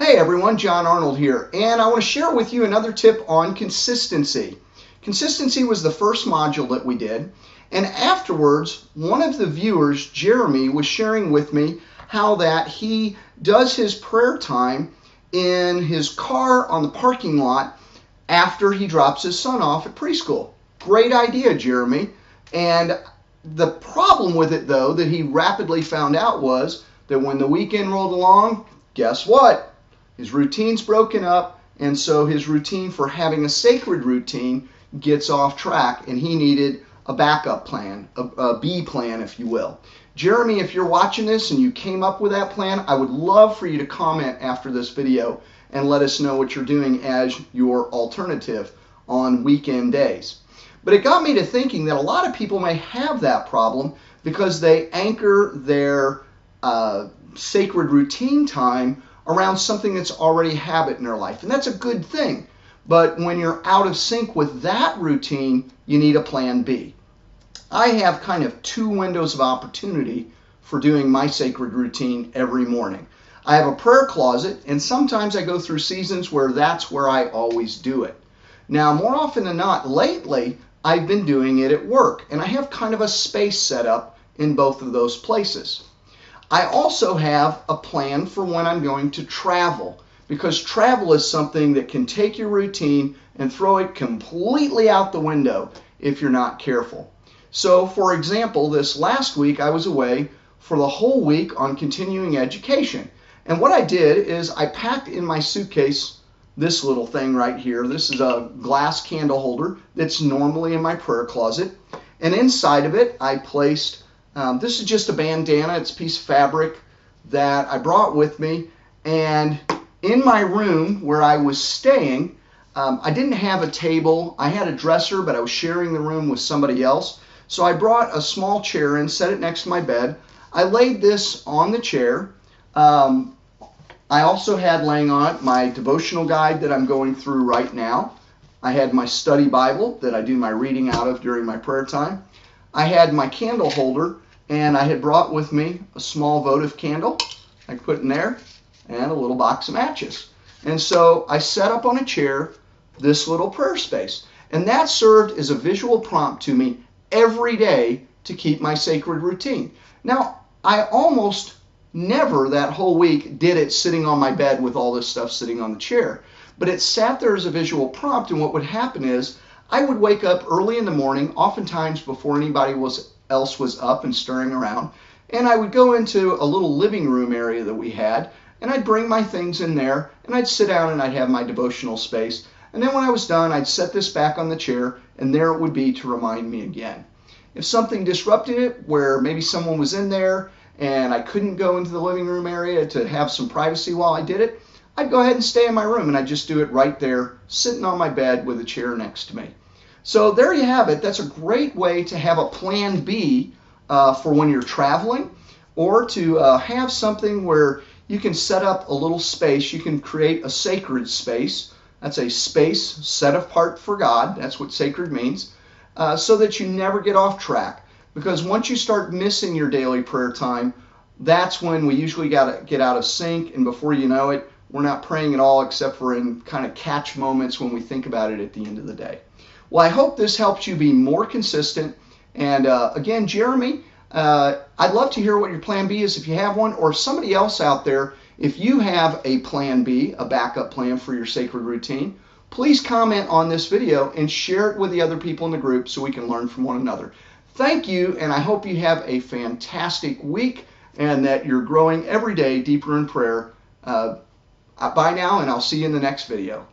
Hey everyone, John Arnold here, and I want to share with you another tip on consistency. Consistency was the first module that we did, and afterwards, one of the viewers, Jeremy, was sharing with me how that he does his prayer time in his car on the parking lot after he drops his son off at preschool. Great idea, Jeremy. And the problem with it, though, that he rapidly found out was that when the weekend rolled along, guess what? His routine's broken up, and so his routine for having a sacred routine gets off track, and he needed a backup plan, a B plan, if you will. Jeremy, if you're watching this and you came up with that plan, I would love for you to comment after this video and let us know what you're doing as your alternative on weekend days. But it got me to thinking that a lot of people may have that problem because they anchor their sacred routine time around something that's already a habit in their life. And that's a good thing. But when you're out of sync with that routine, you need a plan B. I have kind of two windows of opportunity for doing my sacred routine every morning. I have a prayer closet, and sometimes I go through seasons where that's where I always do it. Now, more often than not, lately, I've been doing it at work, and I have kind of a space set up in both of those places. I also have a plan for when I'm going to travel, because travel is something that can take your routine and throw it completely out the window if you're not careful. So, for example, this last week I was away for the whole week on continuing education. And what I did is I packed in my suitcase this little thing right here. This is a glass candle holder that's normally in my prayer closet. And inside of it I placed this is just a bandana. It's a piece of fabric that I brought with me. And in my room where I was staying, I didn't have a table. I had a dresser, but I was sharing the room with somebody else. So I brought a small chair and set it next to my bed. I laid this on the chair. I also had laying on it my devotional guide that I'm going through right now. I had my study Bible that I do my reading out of during my prayer time. I had my candle holder, and I had brought with me a small votive candle I put in there and a little box of matches. And so I set up on a chair this little prayer space. And that served as a visual prompt to me every day to keep my sacred routine. Now, I almost never that whole week did it sitting on my bed with all this stuff sitting on the chair. But it sat there as a visual prompt, and what would happen is I would wake up early in the morning, oftentimes before anybody else was up and stirring around, and I would go into a little living room area that we had, and I'd bring my things in there, and I'd sit down and I'd have my devotional space. And then when I was done, I'd set this back on the chair, and there it would be to remind me again. If something disrupted it, where maybe someone was in there and I couldn't go into the living room area to have some privacy while I did it, I'd go ahead and stay in my room, and I'd just do it right there, sitting on my bed with a chair next to me. So there you have it. That's a great way to have a plan B for when you're traveling, or to have something where you can set up a little space. You can create a sacred space. That's a space set apart for God. That's what sacred means. So that you never get off track. Because once you start missing your daily prayer time, that's when we usually got to get out of sync, and before you know it, we're not praying at all except for in kind of catch moments when we think about it at the end of the day. Well, I hope this helps you be more consistent. And again, Jeremy, I'd love to hear what your plan B is if you have one, or somebody else out there, if you have a plan B, a backup plan for your sacred routine, please comment on this video and share it with the other people in the group so we can learn from one another. Thank you, and I hope you have a fantastic week and that you're growing every day deeper in prayer. Bye now, and I'll see you in the next video.